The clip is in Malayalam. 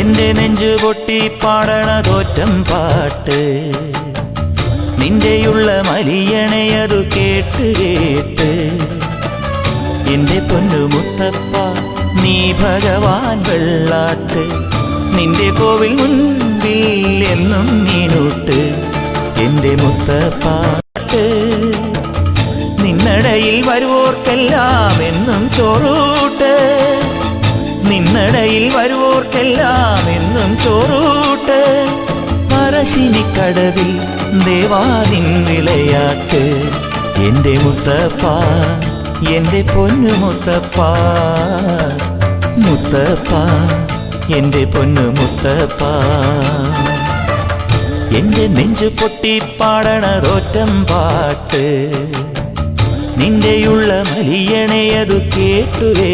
എന്റെ നെഞ്ചു പൊട്ടി പാടണതോറ്റം പാട്ട് നിന്റെയുള്ള മലിയണയതു കേട്ട് കേട്ട് എന്റെ പൊന്നു മുത്തപ്പ നീ ഭഗവാൻ വെള്ളാട്ട് നിന്റെ കോവിൽ മുൻപിൽ എന്നും നീനൂട്ട് എന്റെ മുത്തപ്പാട്ട് നിന്നടയിൽ വരുവോർക്കെല്ലാം എന്നും ചോറൂട്ട് നിന്നടയിൽ വരുവോർക്കെല്ലാം എന്നും ചോറൂട്ട് പറശ്ശിനിക്കടവിൽ ദേവാനിൻ വിളയാട്ട് എന്റെ മുത്തപ്പ എന്റെ പൊന്നു മുത്തപ്പ മുത്തപ്പ എന്റെ പൊന്നു മുത്തപ്പ എന്റെ നെഞ്ചു പൊട്ടി പാടണതോറ്റം പാട്ട് നിന്റെയുള്ള മലിയണയതു കേട്ടുകേ